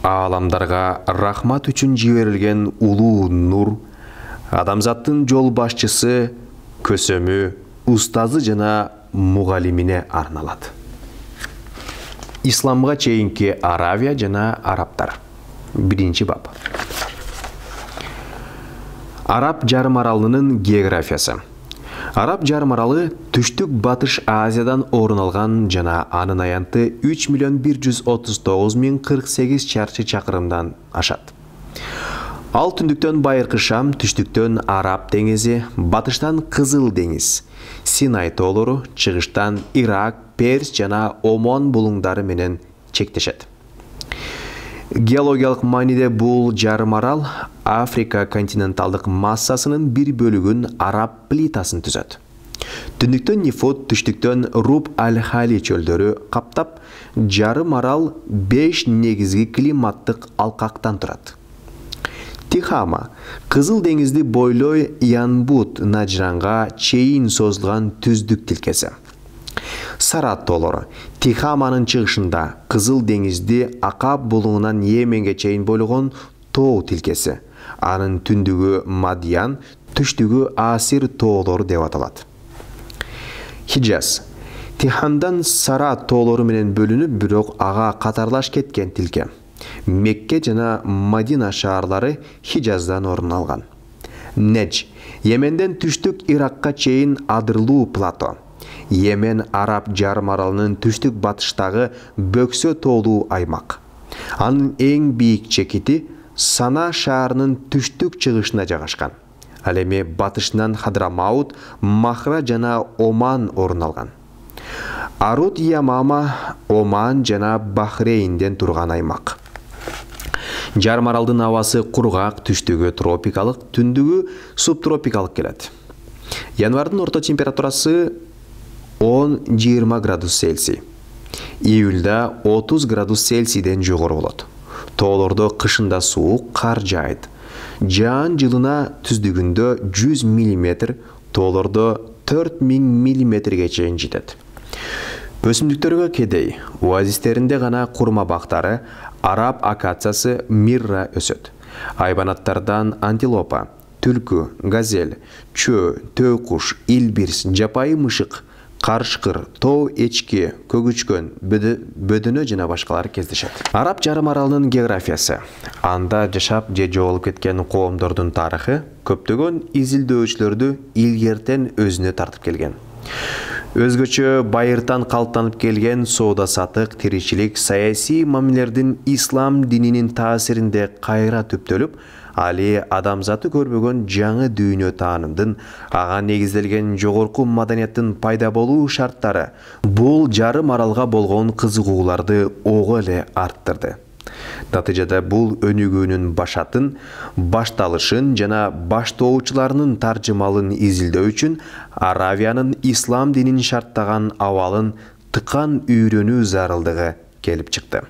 Ааламдарга рахмат үчүн жиберилген улуу нур, адамзаттын жол башчысы, көсөмү, устазы жана мугалимине арналат. Исламга чейинки Аравия жана арабтар. 1 бап. Араб жарым аралынын географиясы. Араб жарым аралы түштүк батыш Азиядан орун алган жана анын аянты 3.139.048 чарчы чакырымдан ашат. Ал түндүктөн Байыркы Шам, түштүктөн Араб деңизи, батыштан Кызыл деңиз, Синай тоолору, чыгыштан Ирак, Перс жана Омон булуңдары менен чектешет. Геологиялык мааниде бул жарым арал Африка континенталдык массасынын бир бөлүгүн араб плитасын түзөт. Түндүктөн Нефот, түштүктөн Руб аль-Хали чөлдөрү каптап, жарым арал 5 негизги климаттык алкактан турат. Тихама, Кызыл деңизди бойлой Янбут Наджранга чейин созулган түздүк тилкеси. Сарат тоолору, Тихаманын чыгышында Кызыл деңизди Акап булуңунан Йеменге чейин болгон тоо тилкеси. Анын түндүгү Мадьян, түштүгү Асир тоолору деп аталат. Хиджаз, Тихандан Сарат тоолору менен бөлүнүп, бирок ага катарлаш кеткен тилке. Мекке жана Мадина шаарлары Хиджаздан орун алган. Недж, Йеменден түштүк Иракка чейин адырлуу плато. Йемен араб жарым аралынын түштүк батыштагы бөксө тоолуу аймак. Анын эң бийик чекити Сана шаарынын түштүк чыгышына жайгашкан. Ал эми батышынан Хадрамаут, Махра жана Оман орун алган. Арут Ямама Оман жана Бахрейнден турган аймак. Жарым аралдын абасы кургак, түштүгү тропикалык, түндүгү субтропикалык келет. Январдын орто температурасы 10-20 градус Цельсий. Июльда 30 градус Цельсийден жогору болот. Тоолордо кышында суук, кар жаайт. Жаан жылына түздүгүндө 100 мм, тоолордо 4000 мм чейин жетет. Өсүмдүктөргө кедей, оазистеринде гана курма бактары, араб акациясы, мирра өсөт. Айбанаттардан антилопа, түлкү, газель, чөө, төөкуш, илбирс, жапайы мышык, карышкыр, тоо эчки, көгүчкөн, бөдөнө жана башкалары кездешет. Араб жарым аралынын географиясы. Анда жашап же жоголуп кеткен коомдордун тарыхы көптөгөн изилдөөчүлөрдү илгертен өзүнө тартып келген. Өзгөчө байыртан калыптанып келген соода сатык, тиричилик, саясий мамилелердин ислам дининин таасиринде кайра түптөлүп, али адамзаты көрбөгөн жаңы дүйнө таанымдын, ага негизделген жогорку маданияттын пайда болуу шарттары бул жарым аралга болгон кызыгууларды ого эле арттырды. Натыйжада бул өнүгүүнүн башатын, башталышын жана баштоочуларынын таржымалын изилдөө үчүн Аравиянын ислам динин шарттаган абалын тыкан үйрөнүү зарылдыгы келип чыкты.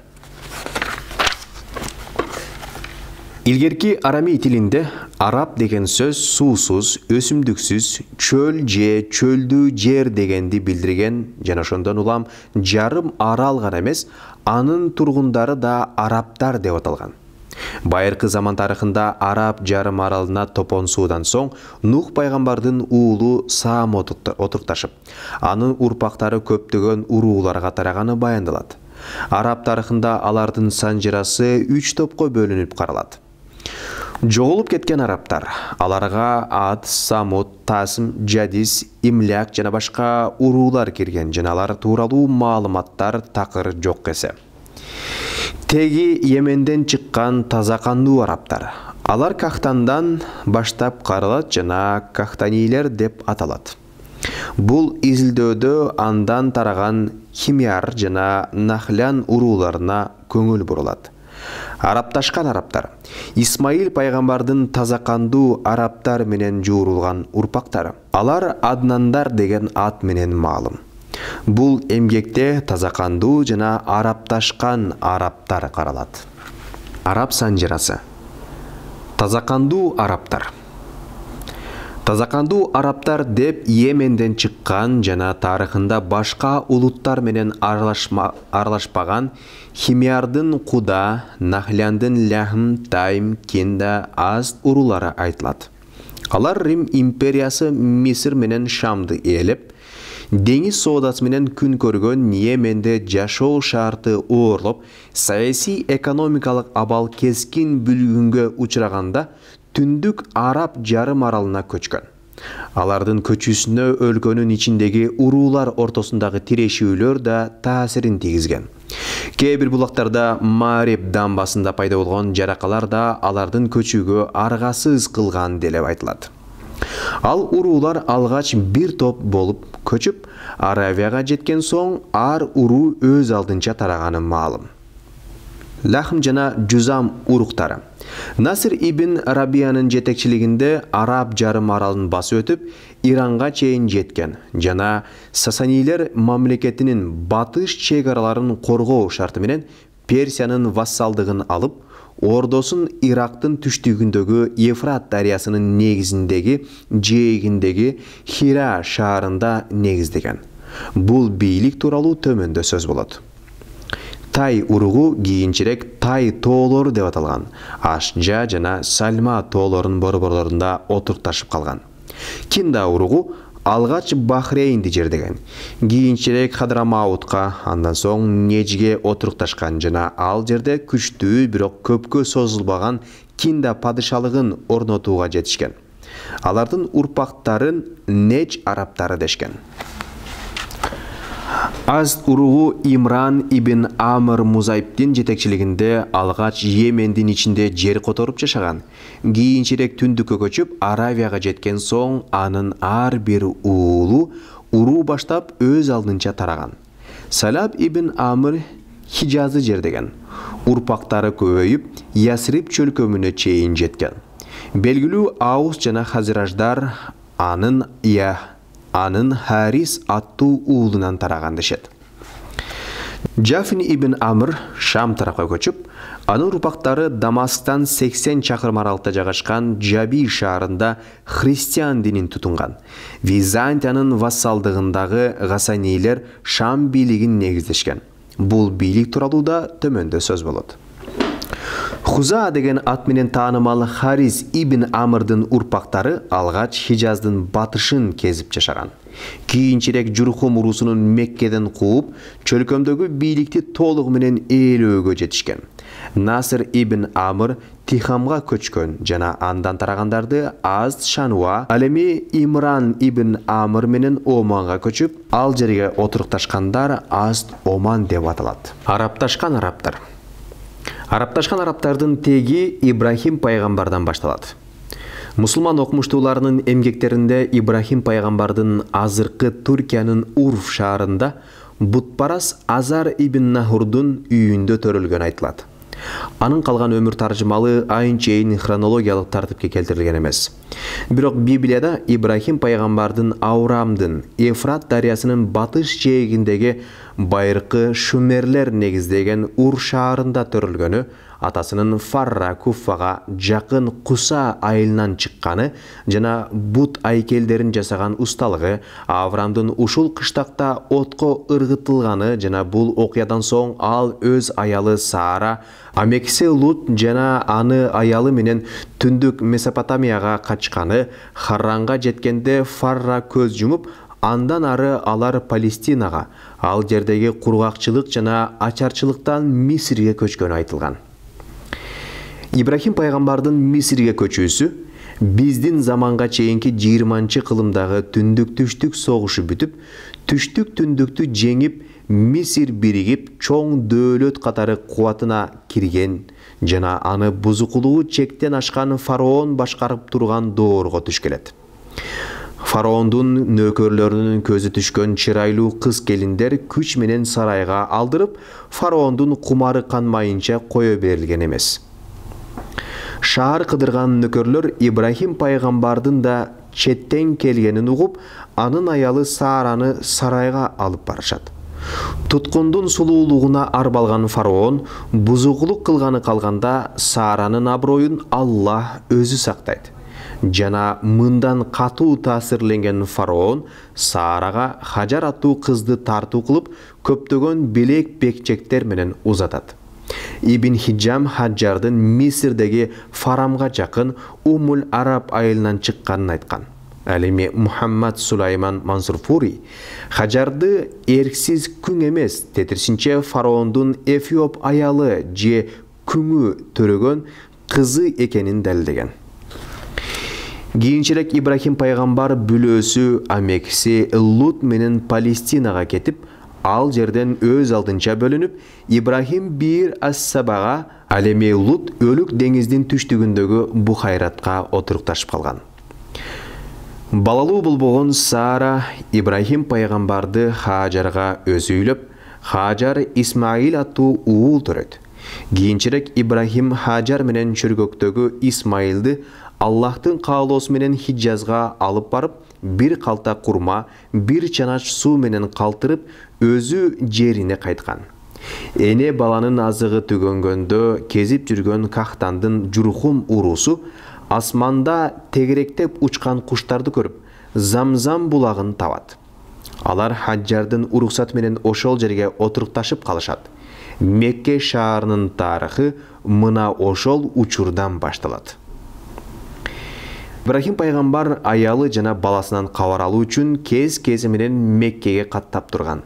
Илгерки арами тилинде араб деген сөз суусуз, өсүмдүксүз, чөл же чөлдүү жер дегенди билдирген жана ошондон улам жарым арал гана эмес, анын тургундары да арабтар деп аталган. Байыркы заман тарыхында араб жарым аралына топон суудан соң Нух пайгамбардын уулу Саам отурукташып, анын урпактары көптөгөн урууларга тараганы баяндалат. Араб тарыхында алардын санжырасы 3 топко бөлүнүп каралат. Жоголуп кеткен арабтар, аларга Ад, Самуд, Тасым, Жадис, Имляк жана башка уруулар кирген, жана алар тууралуу маалыматтар такыр жок эсе. Теги Йеменден чыккан таза кандуу арабтар. Алар Кахтандан баштап каралат жана Кахтанилер деп аталат. Бул изилдөөдө андан тараган Химяр жана Нахлян урууларына көңүл бурулат. Арабташкан арабтар. Исмаил пайгамбардын таза кандуу арабтар менен жуурулган урпактары. Алар Аднандар деген ат менен маалым. Бул эмгекте таза кандуу жана арабташкан арабтар каралат. Араб санжырасы. Таза кандуу арабтар. Тазакандуу араптар деп Йеменден чыккан жана тарыхында башка улуттар менен аралашпаган Химярдын Куда, Нахляндын Ляхм, Тайм, Кинда, Аст урулары айтылат. Алар Рим империясы Мисир менен Шамды ээлеп, деңиз соодасы менен күн көргөн Йеменде жашоо шарты оорлоп, саясий экономикалык абал кескин бүлгүнгө учураганда түндүк Араб жарым аралына көчкөн. Алардын көчүүсүнө өлкөнүн ичиндеги уруулар ортосундагы тирешүүлөр да таасирин тийгизген. Кээ бир булактарда Мариб дамбасында пайда болгон жаракалар да алардын көчүүгө аргасыз кылган делеп айтылат. Ал уруулар алгач бир топ болуп көчүп, Аравияга жеткен соң ар уруу өз алдынча тараганы маалым. Лахм жана Жузам уруктары. Насир ибн Рабиянын жетекчилигинде Араб жарым аралын басып өтүп, Иранга чейин жеткен жана Сасанилер мамлекетинин батыш чек араларын коргоо шарты менен Персиянын вассалдыгын алып, ордосун Ирактын түштүгүндөгү Ефрат дарыясынын негизиндеги жээгиндеги Хира шаарында негиздеген. Бул бийлик тууралуу төмөндө сөз болот. Тай уругу кийинчерээк Тай тоолору деп аталган. Ашжа жана Сальма тоолорунун борборлорунда отурукташып калган. Кинда уругу алгач Бахрейнди жердеген. Кийинчерээк Хадрамаутка, андан соң Нежге отурукташкан жана ал жерде күчтүү, бирок көпкө созулбаган Кинда падышалыгын орнотууга жетишкен. Алардын урпактарын Неж араптары дешкен. Аст уругу Имран ибн Амр Музайбтин жетекчилигинде алгач Йемендин ичинде жер которуп жашаган. Кийинчерээк түндүккө көчүп Аравияга жеткен соң анын ар бир уулу уруу баштап өз алдынча тараган. Салаб ибн Амр Хижазды жердеген. Урпактары көбөйүп Ясриб чөлкөмүнө чейин жеткен. Белгилүү Аус жана Хазираждар анын Харис аттуу уулунан тараган дешет. Джафин ибн Амр Шам тарапка көчүп, анын урпактары Дамасктан 80 чакырым аралыкта жайгашкан Джаби шаарында христиан динин тутунган. Византиянын вассалдыгындагы Гасанилер Шам бийлигин негиздешкен. Бул бийлик тууралуу да төмөндө сөз болот. Хуза деген ат менен таанымал Харис ибн Амрдын урпактары алгач Хижаздын батышын кезип жашаган. Кийинчерээк Журхум уруусунун Меккеден кууп, чөлкөмдөгү бийликти толугу менен ээлөөгө жетишкен. Насир ибн Амр Тихамга көчкөн жана андан тарагандарды Аст Шануа, ал эми Имран ибн Амр менен Оманга көчүп, ал жерге отурукташкандар Аст Оман деп аталат. Арапташкан араптар. Арапташкан араптардын теги Ибрахим пайгамбардан башталат. Мусулман окумуштууларынын эмгектеринде Ибрахим пайгамбардын азыркы Туркиянын Урф шаарында бутпарас Азар ибн Нахурдун үйүндө төрөлгөн айтылат. Анын калган өмүр таржымалы айын-чейин хронологиялык тартипке келтирилген эмес. Бирок Библияда Ибрахим пайгамбардын Аурамдын Ефрат дарыясынын батыш жээгиндеги байыркы шумерлер негиздеген Ур шаарында төрөлгөнү, атасынын Фарра Куффага жакын Куса айылынан чыкканы жана бут айкелдерин жасаган усталыгы, Аврамдын ушул кыштакта отко ыргытылганы жана бул окуядан соң ал өз аялы Сара, амекиси Лут жана аны аялы менен түндүк Месопотамияга качканы, Харранга жеткенде Фарра көз жумуп, андан ары алар Палестинага, ал жердеги кургакчылык жана ачарчылыктан Мисирге көчкөнү айтылган. Ибрахим пайгамбардын Мисирге көчүүсү биздин заманга чейинки 20-кылымдагы түндүк-түштүк согушу бүтүп, түштүк-түндүктү жеңип, Мисир биригип, чоң дөөлөт катары кубатына кирген жана аны бузукулугу чектен ашкан фараон башкарып турган доорго туш келет. Фараондун нөкөрлөрүнүн көзү түшкөн чырайлуу кыз келиндер күч менен сарайга алдырып, фараондун кумары канмайынча кое берилген эмес. Шаар кыдырган нөкөрлөр Ибрахим пайгамбардын да четтен келгенин угуп, анын аялы Сараны сарайга алып барышат. Туткундун сулуулугуна арбалган фараон бузукулук кылганы калганда Саранын аброюн Аллах өзү сактайт. Жана мындан катуу таасирленген фараон Саарага Хажар аттуу кызды тартуу кылып, көптөгөн белек бекчектер менен узатат. Ибн Хиджам Хаджардын Мисирдеги Фарамга жакын Умул Араб айылынан чыкканын айткан. Ал эми Мухаммад Сулайман Мансурфури Хажарды эрксиз күң эмес, тетирсинче фараондун Эфиоп аялы же күңү төрөгөн кызы экенин далилдеген. Кийинчерээк Ибрахим пайгамбар бүлөөсү амекси Лут менен Палестинага кетип, ал жерден өз алдынча бөлүнүп, Ибрахим бир Ас-Сабага, ал эми Лут өлүк деңиздин түштүгүндөгү Бухайратка отурукташып калган. Балалуу болбогон Сара Ибрахим пайгамбарды Хажарга өзү үйлөп, Хажар Исмаил аттуу уул төрөйт. Кийинчерээк Ибрахим Хажар менен чөргөктөгү Исмаилди Аллахтын каалоосу менен Хиджазга алып барып, бир калта курма, бир чанач суу менен калтырып, өзү жерине кайткан. Эне баланын азыгы түгөнгөндө кезип жүргөн Кахтандын Журхум уруусу асманда тегеректеп учкан куштарды көрүп, Замзам булагын табат. Алар Хаджардын уруксаты менен ошол жерге отурукташып калышат. Мекке шаарынын тарыхы мына ошол учурдан башталат. Ибрахим пайгамбар аялы жана баласынан кабар алуу үчүн кез-кези менен Меккеге каттап турган.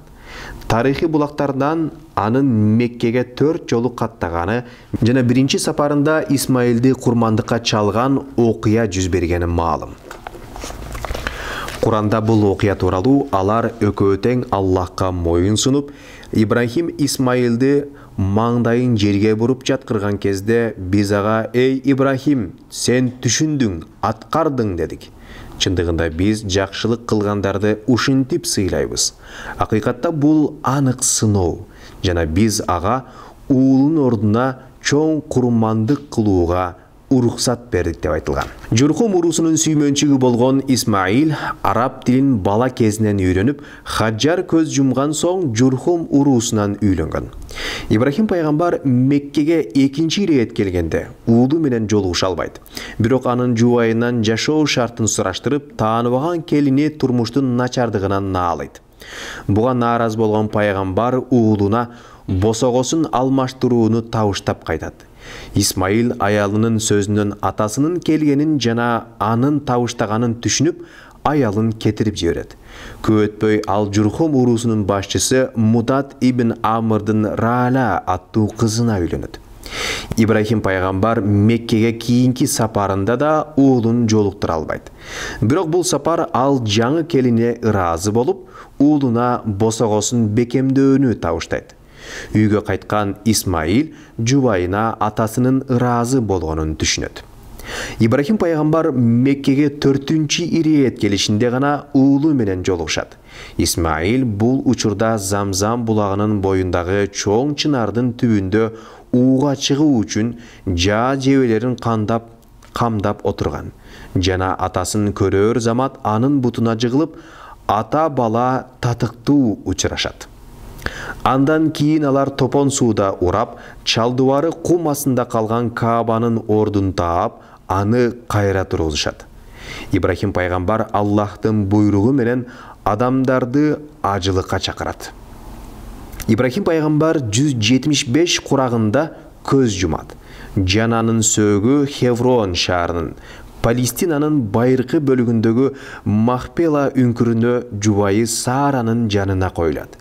Тарыхый булактардан анын Меккеге 4 жолу каттаганы жана биринчи сапарында Исмаилди курмандыкка чалган окуя жүз бергени маалым. Куранда бул окуя тууралуу алар экөө тең Аллахка моюн сунуп, Ибрахим Исмаилди маңдайын жерге буруп жаткырган кезде биз ага: "Эй Ибрахим, сен түшүндүң, аткардың" дедик. Чындыгында биз жакшылык кылгандарды ушинтип сыйлайбыз. Акыйкатта бул анык сыноо, жана биз ага уулун ордуна чоң курмандык кылууга уруксат бердик деп айтылган. Журхум уруусунун сүймөнчүгү болгон Исмаил араб тилин бала кезинен үйрөнүп, Хаджар көз жумган соң Журхум уруусунан үйлөнгөн. Ибрахим пайгамбар Меккеге экинчи ирет келгенде уулу менен жолугуша албайт. Бирок анын жубайынан жашоо шартын сураштырып, тааныбаган келини турмуштун начардыгынан наалайт. Буга нааразы болгон пайгамбар уулуна босогосун алмаштырууну табыштап кайтат. Исмаил аялынын сөзүнөн атасынын келгенин жана анын табыштаганын түшүнүп, аялын кетирип жиберет. Көп өтпөй ал Журхум уруусунун башчысы Мудат ибн Амрдын Раала аттуу кызына үйлөнөт. Ибрахим пайгамбар Меккеге кийинки сапарында да уулун жолуктура албайт. Бирок бул сапар ал жаңы келине ыраазы болуп, уулуна босогосун бекемдөөнү табыштайт. Үйгө кайткан Исмаил жубайына атасынын ыраазы болгонун түшүнөт. Ибрахим пайгамбар Меккеге 4-чү ирет келишинде гана уулу менен жолугушат. Исмаил бул учурда Замзам булагынын боюндагы чоң чынардын түбүндө ууга чыгуу үчүн жаа жебелерин камдап отурган. Жана атасын көрөр замат анын бутуна жыгылып, ата бала татыктуу учурашат. Андан кийин алар топон сууда урап, чалдубары кум астында калган Каабанын ордун таап, аны кайра тургузушат. Ибрахим пайгамбар Аллахтын буйругу менен адамдарды ажылыкка чакырат. Ибрахим пайгамбар 175 курагында көз жумат. Жананын сөөгү Хеврон шаарынын, Палестинанын байыркы бөлүгүндөгү Махпела үңкүрүнө жубайы Сааранын жанына коюлат.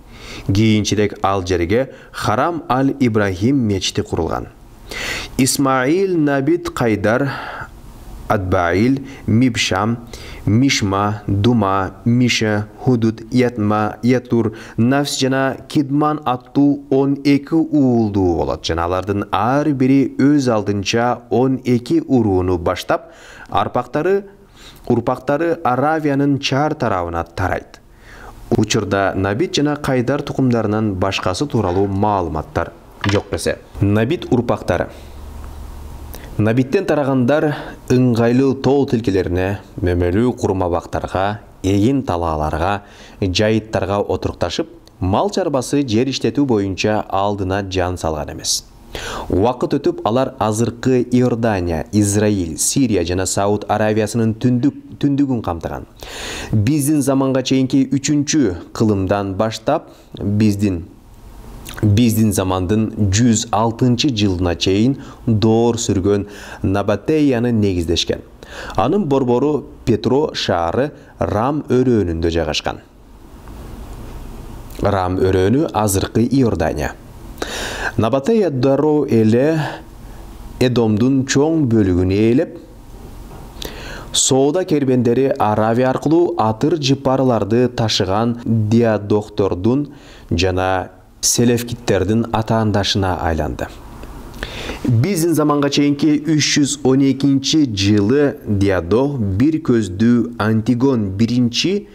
Кийинчерээк ал жерге Харам аль-Ибрахим мечити курулган. Исмаил, Набит, Кайдар, Адбаил, Мибшам, Мишма, Дума, Миша, Худуд, Ятма, Ятур, Нафс жана Кидман аттуу 12 уулдуу болот. Жана алардын ар бири өз алдынча 12 урууну баштап, урпактары Аравиянын чар тарабына тарайт. Учурда Набит жана Кайдар тукумдарынан башкасы тууралуу маалыматтар жок эсе. Набит урпактары. Набиттен тарагандар ыңгайлуу тоо тилкелерине, мөмөлүү курмабактарга, эгин талааларга, жайыттарга отурукташып, мал чарбасы жер иштетүү боюнча алдына жан салган эмес. Убакыт өтүп алар азыркы Иордания, Израиль, Сирия жана Сауд Аравиясынын түндүгүн камтыган. Биздин заманга чейинки 3-кылымдан баштап биздин замандын 106-жылына чейин доор сүргөн Набатеяны негиздешкен. Анын борбору Петро шаары Рам өрөөнүндө жайгашкан. Рам өрөөнү азыркы Иордания. Набатея дароо эле Эдомдун чоң бөлүгүн ээлеп, соода кербендери Аравия аркылуу атыр жыпарларды ташыган диадоктордун жана селевкиттердин атаандашына айланды. Биздин заманга чейинки 312-жылы Диадо бир көздүү Антигон биринчи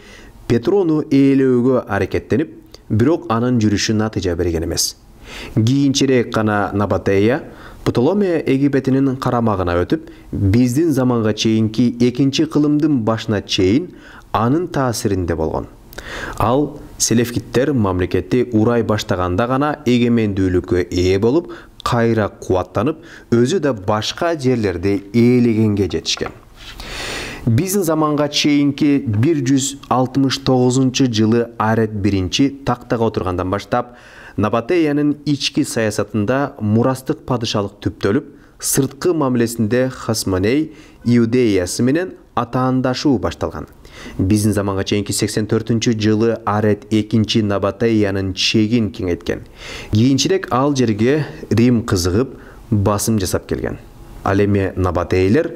Петрону ээлөөгө аракеттенип, бирок анын жүрүшү натыйжа берген эмес. Кийинчерээк гана Набатея Птоломея Египетинин карамагына өтүп, биздин заманга чейинки 2-кылымдын башына чейин анын таасиринде болгон. Ал селевкиттер мамлекети урай баштаганда гана эгемендүүлүккө ээ болуп, кайра кубаттанып, өзү да башка жерлерди ээлегенге жетишкен. Биздин заманга чейинки 169-жылы Арет биринчи тактага отургандан баштап, Набатеянын ички саясатында мурастык падышалык түптөлүп, сырткы мамилесинде Хасмоней Иудеясы менен атаандашуу башталган. Биздин заманга чейинки 84-жылы Арет 2 Набатеянын чегин кеңейткен. Кийинчерээк ал жерге Рим кызыгып, басым жасап келген. Ал эми Набатейлер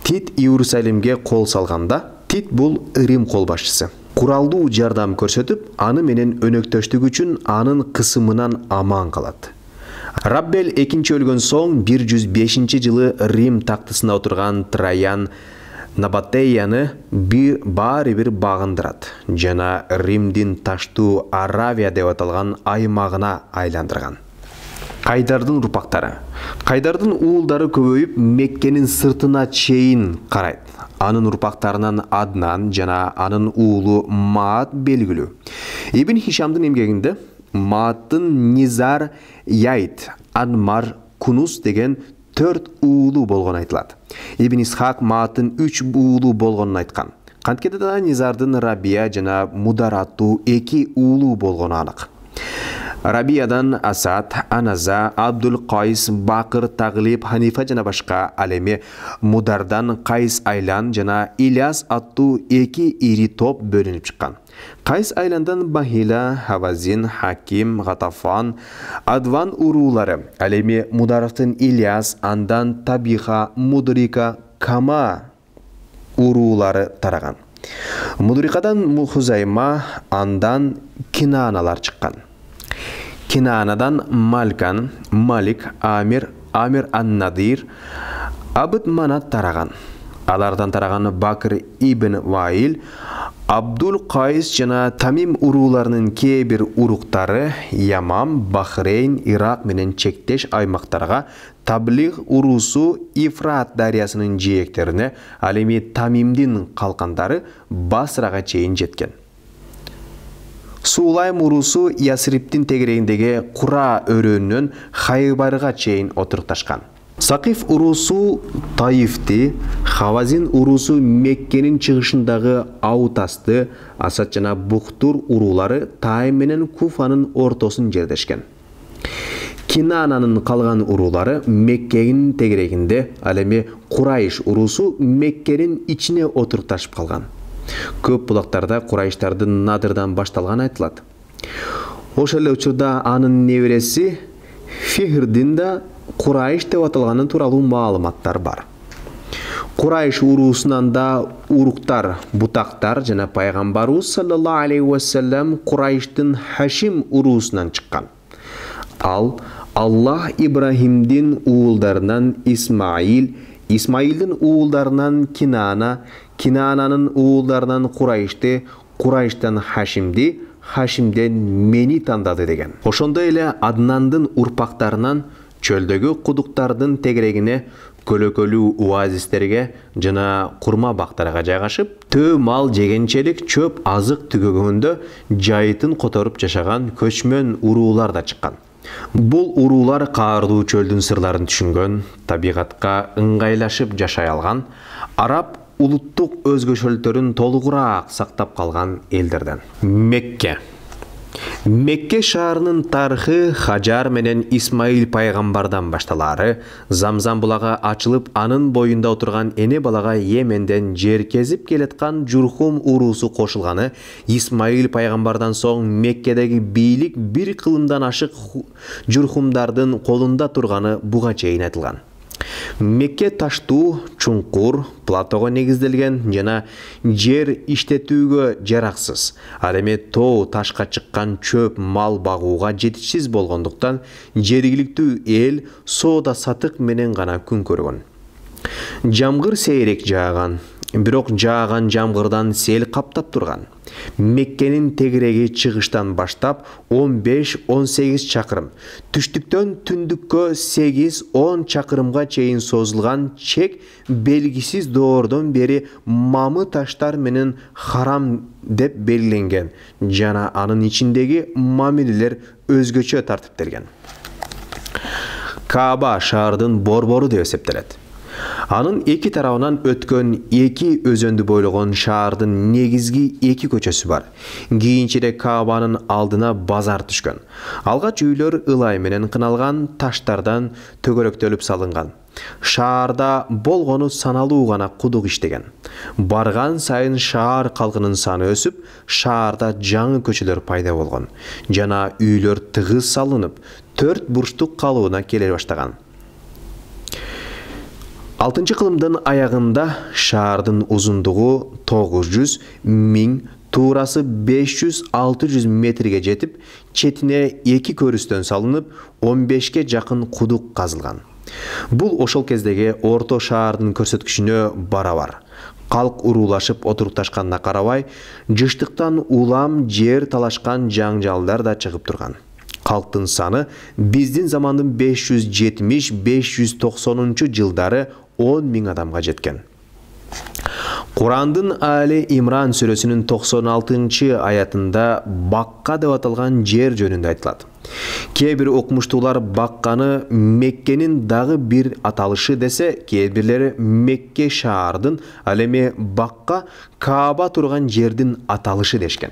Тит Иерусалимге кол салганда, Тит бул Рим кол башчысы. Куралдуу жардам көрсөтүп, аны менен өнөктөштүк үчүн анын кысымынан аман калат. Раббел 2 өлгөн соң 105-жылы Рим тактысына отурган Траян Набатеяны баары бир багындырат жана Римдин таштуу Аравия деп аталган аймагына айландырган. Кайдардын урпактары. Кайдардын уулдары көбөйүп, Меккенин сыртына чейин карайт. Анын урпактарынан Аднан жана анын уулу Маат белгилүү. Ибн Хишамдын эмгегинде Мааттын Низар, Яйт, Анмар, Кунус деген 4 уулу болгон айтылат. Ибн Исхак Мааттын 3 уулу болгонун айткан. Канткенде да Низардын Рабия жана Мудар аттуу 2 уулу болгону анык. Рабиядан Асад, Аназа, Абдул Кайс, Бакыр, Таглиб, Ханифа жана башка. Ал эми Мудардан Кайс Айлан жана Ильяс аттуу 2 ири топ бөлүнүп чыккан. Кайс Айландан Бахила, Хавазин, Хаким, Гатафан, Адван уруулары. Ал эми Мударовдун Ильяс, андан Табиха, Мудрика, Кама уруулары тараган. Мудрикадан Мухузайма, андан Кинааналар чыккан. Кинаанадан Малкан, Малик, Амир, Ан-Надир, Абд Манат тараган. Алардан тараган Бакыр ибн Ваил, Абдул Кайс жана Тамим урууларынын кээ бир уруктары Ямам, Бахрейн, Ирак менен чектеш аймактарга, Таблиг уруусу Ифрат дарыясынын жээктерине, ал эми Тамимдин калкандары Басрага чейин жеткен. Сулайм уруусу Ясриптин тегерегиндеги Кура өрөөнүнөн Хайбарга чейин отурукташкан. Сакиф уруусу Таифти, Хавазин уруусу Меккенин чыгышындагы Аутасты, Асад жана Бухтур уруулары Тайм менен Куфанын ортосун жердешкен. Кинананын калган уруулары Меккенин тегерегинде, ал эми Курайш уруусу Меккенин ичине отурукташып калган. Көп булактарда Курайштардын Надырдан башталган айтылат. Ошол эле учурда анын небереси Фихрдин да Курайш деп аталганын тууралуу маалыматтар бар. Курайш уруусунан да уруктар, бутактар жана пайгамбарыбыз саллаллаху алейхи ва саллям Курайштын Хашим уруусунан чыккан. Ал Аллах Ибрахимдин уулдарынан Исмаил, Исмаилдин уулдарынан Кинана, Кинананын уулдарынан Курайшты, Курайштан Хашимди, Хашимден мени тандады деген. Ошондой эле Аднандын урпактарынан чөлдөгү кудуктардын тегерегине көлөкөлүү оазистерге жана курма бактарга жайгашып, төө мал жегенчелик чөп азык түгөгөндө жайытын которуп жашаган көчмөн уруулар да чыккан. Бул уруулар каардуу чөлдүн сырларын түшүнгөн, табигатка ыңгайлашып жашай алган, араб улуттук өзгөчөлүктөрүн толугураак сактап калган элдерден. Мекке шаарынын тарыхы Хажар менен Исмаил пайгамбардан башталары, Замзам булагы ачылып, анын боюнда отурган эне балага Йеменден жер кезип келаткан Журхум уруусу кошулганы, Исмаил пайгамбардан соң Меккедеги бийлик бир кылымдан ашык Журхумдардын колунда турганы буга чейин айтылган. Мекке таштуу, чуңкур, платого негизделген жана жер иштетүүгө жараксыз. Ал эми тоо ташка чыккан чөп мал багууга жетишсиз болгондуктан жергиликтүү эл соода сатык менен гана күн көргөн. Жамгыр сейрек жааган, бирок жааган жамгырдан сел каптап турган. Меккенин тегереги чыгыштан баштап 15-18 чакырым, түштүктөн түндүккө 8-10 чакырымга чейин созулган чек белгисиз доордон бери мамы таштар менен харам деп белгиленген жана анын ичиндеги мамилелер өзгөчө тартиптелген. Кааба шаардын борбору деп эсептелет. Анын эки тарабынан өткөн эки өзөндү бойлогон шаардын негизги эки көчөсү бар. Кийинчерээк Каабанын алдына базар түшкөн. Алгач үйлөр ылай менен кыналган таштардан төгөрөктөлүп салынган. Шаарда болгону саналуу гана кудук иштеген. Барган сайын шаар калкынын саны өсүп, шаарда жаңы көчөлөр пайда болгон. Жана үйлөр тыгыз салынып, 4 бурчтук калыбына келе баштаган. 6 кылымдын аягында шаардын узундугу 900-1000, туурасы 500-600 метрге жетип, четине 2 көрүстөн салынып, 15ке жакын кудук казылган. Бул ошол кездеги орто шаардын көрсөткүчүнө барабар. Калк уруулашып отурукташканына карабай, жыштыктан улам жер талашкан жаңжалдар да чыгып турган. Калктын саны биздин замандын 570-590 жылдары 10.000 адамга жеткен. Курандын Али Имран сүрөсүнүн 96 аятында Бакка деп аталган жер жөнүндө айтылат. Кээ бир окумуштуулар Бакканы Меккенин дагы бир аталышы десе, кээ бирлери Мекке шаардын, ал эми Бакка Кааба турган жердин аталышы дешкен.